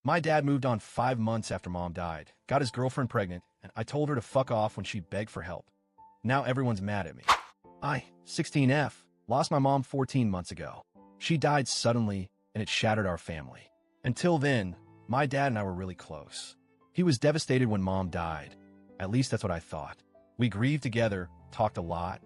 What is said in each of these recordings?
My dad moved on 5 months after mom died, got his girlfriend pregnant, and I told her to fuck off when she begged for help. Now everyone's mad at me. I, 16F, lost my mom 14 months ago. She died suddenly, and it shattered our family. Until then, my dad and I were really close. He was devastated when mom died. At least that's what I thought. We grieved together, talked a lot,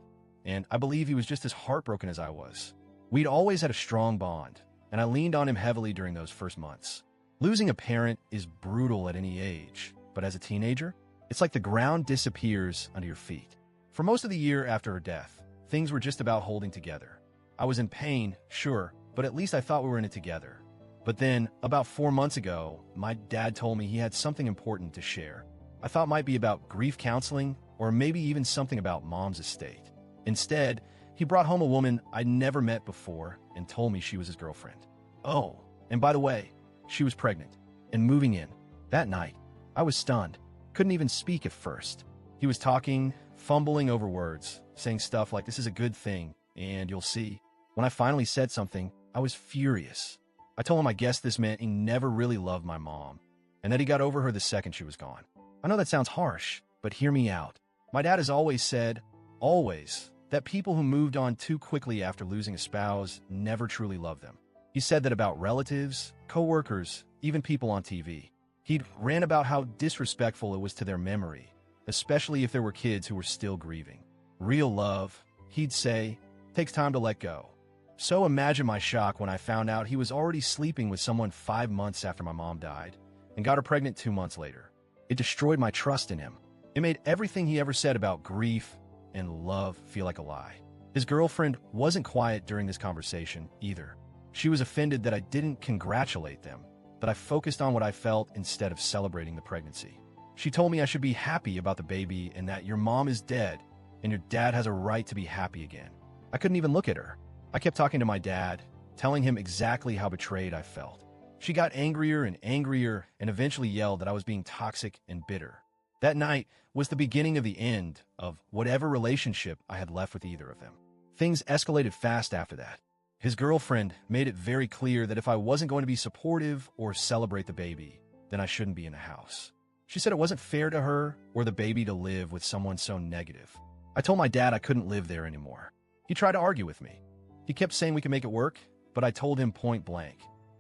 and I believe he was just as heartbroken as I was. We'd always had a strong bond, and I leaned on him heavily during those first months. Losing a parent is brutal at any age, but as a teenager, it's like the ground disappears under your feet. For most of the year after her death, things were just about holding together. I was in pain, sure, but at least I thought we were in it together. But then, about 4 months ago, my dad told me he had something important to share. I thought it might be about grief counseling, or maybe even something about mom's estate. Instead, he brought home a woman I'd never met before and told me she was his girlfriend. Oh, and by the way, she was pregnant and moving in. That night, I was stunned. Couldn't even speak at first. He was talking, fumbling over words, saying stuff like, "This is a good thing, and you'll see." When I finally said something, I was furious. I told him I guessed this meant he never really loved my mom, and that he got over her the second she was gone. I know that sounds harsh, but hear me out. My dad has always said, always, that people who moved on too quickly after losing a spouse never truly loved them. He said that about relatives, co-workers, even people on TV. He'd ran about how disrespectful it was to their memory, especially if there were kids who were still grieving. Real love, he'd say, takes time to let go. So imagine my shock when I found out he was already sleeping with someone 5 months after my mom died and got her pregnant 2 months later. It destroyed my trust in him. It made everything he ever said about grief and love feel like a lie. His girlfriend wasn't quiet during this conversation either. She was offended that I didn't congratulate them, that I focused on what I felt instead of celebrating the pregnancy. She told me I should be happy about the baby and that your mom is dead and your dad has a right to be happy again. I couldn't even look at her. I kept talking to my dad, telling him exactly how betrayed I felt. She got angrier and angrier and eventually yelled that I was being toxic and bitter. That night was the beginning of the end of whatever relationship I had left with either of them. Things escalated fast after that. His girlfriend made it very clear that if I wasn't going to be supportive or celebrate the baby, then I shouldn't be in the house. She said it wasn't fair to her or the baby to live with someone so negative. I told my dad I couldn't live there anymore. He tried to argue with me. He kept saying we could make it work, but I told him point blank.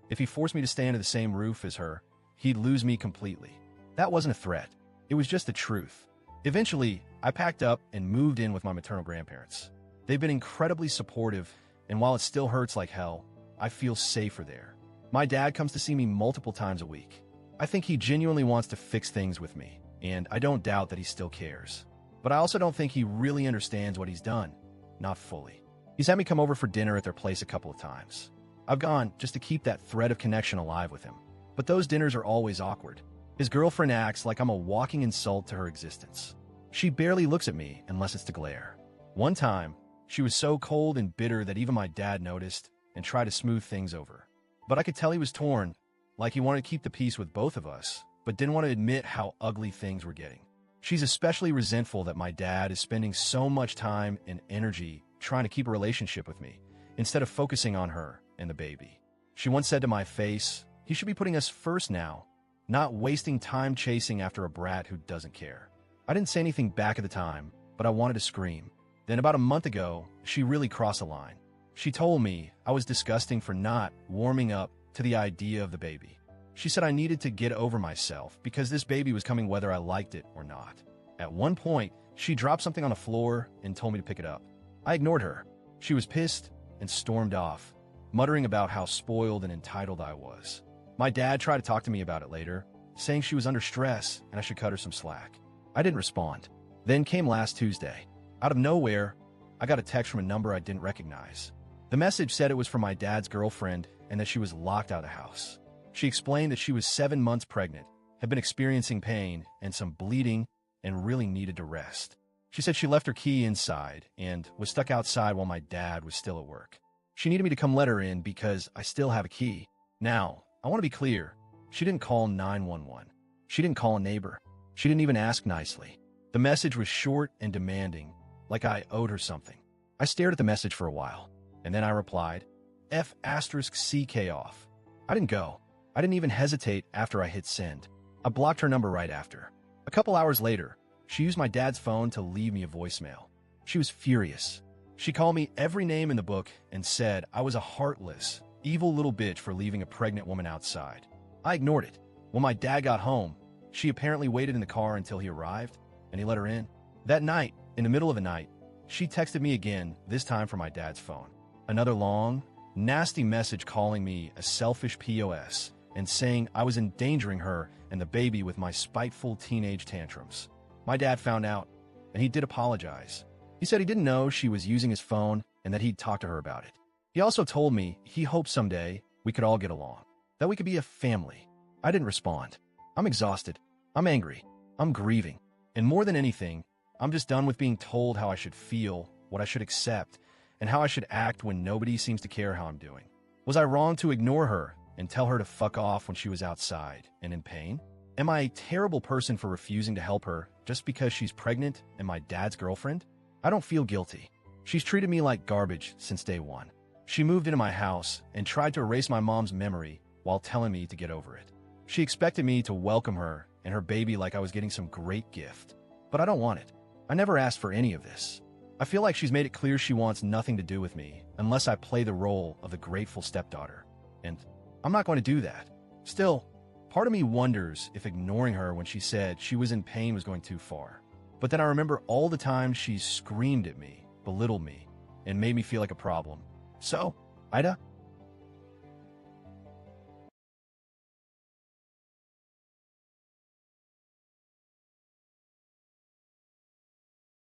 If he forced me to stay under the same roof as her, he'd lose me completely. That wasn't a threat. It was just the truth. Eventually, I packed up and moved in with my maternal grandparents. They've been incredibly supportive, and while it still hurts like hell, I feel safer there. My dad comes to see me multiple times a week. I think he genuinely wants to fix things with me, and I don't doubt that he still cares. But I also don't think he really understands what he's done. Not fully. He's had me come over for dinner at their place a couple of times. I've gone just to keep that thread of connection alive with him. But those dinners are always awkward. His girlfriend acts like I'm a walking insult to her existence. She barely looks at me unless it's to glare. One time, she was so cold and bitter that even my dad noticed and tried to smooth things over. But I could tell he was torn, like he wanted to keep the peace with both of us, but didn't want to admit how ugly things were getting. She's especially resentful that my dad is spending so much time and energy trying to keep a relationship with me, instead of focusing on her and the baby. She once said to my face, he should be putting us first now, not wasting time chasing after a brat who doesn't care. I didn't say anything back at the time, but I wanted to scream. Then about a month ago, she really crossed a line. She told me I was disgusting for not warming up to the idea of the baby. She said I needed to get over myself because this baby was coming whether I liked it or not. At one point, she dropped something on the floor and told me to pick it up. I ignored her. She was pissed and stormed off, muttering about how spoiled and entitled I was. My dad tried to talk to me about it later, saying she was under stress and I should cut her some slack. I didn't respond. Then came last Tuesday. Out of nowhere, I got a text from a number I didn't recognize. The message said it was from my dad's girlfriend and that she was locked out of the house. She explained that she was 7 months pregnant, had been experiencing pain and some bleeding, and really needed to rest. She said she left her key inside and was stuck outside while my dad was still at work. She needed me to come let her in because I still have a key. Now, I want to be clear. She didn't call 911. She didn't call a neighbor. She didn't even ask nicely. The message was short and demanding, like I owed her something. I stared at the message for a while, and then I replied, F***CK off. I didn't go. I didn't even hesitate after I hit send. I blocked her number right after. A couple hours later, she used my dad's phone to leave me a voicemail. She was furious. She called me every name in the book and said I was a heartless, evil little bitch for leaving a pregnant woman outside. I ignored it. When my dad got home, she apparently waited in the car until he arrived, and he let her in. That night, in the middle of the night, she texted me again, this time from my dad's phone. Another long, nasty message calling me a selfish POS and saying I was endangering her and the baby with my spiteful teenage tantrums. My dad found out, and he did apologize. He said he didn't know she was using his phone and that he'd talk to her about it. He also told me he hoped someday we could all get along, that we could be a family. I didn't respond. I'm exhausted. I'm angry. I'm grieving. And more than anything, I'm just done with being told how I should feel, what I should accept, and how I should act when nobody seems to care how I'm doing. Was I wrong to ignore her and tell her to fuck off when she was outside and in pain? Am I a terrible person for refusing to help her just because she's pregnant and my dad's girlfriend? I don't feel guilty. She's treated me like garbage since day one. She moved into my house and tried to erase my mom's memory while telling me to get over it. She expected me to welcome her and her baby like I was getting some great gift. But I don't want it. I never asked for any of this. I feel like she's made it clear she wants nothing to do with me unless I play the role of the grateful stepdaughter. And I'm not going to do that. Still, part of me wonders if ignoring her when she said she was in pain was going too far. But then I remember all the times she screamed at me, belittled me, and made me feel like a problem. So, Ida,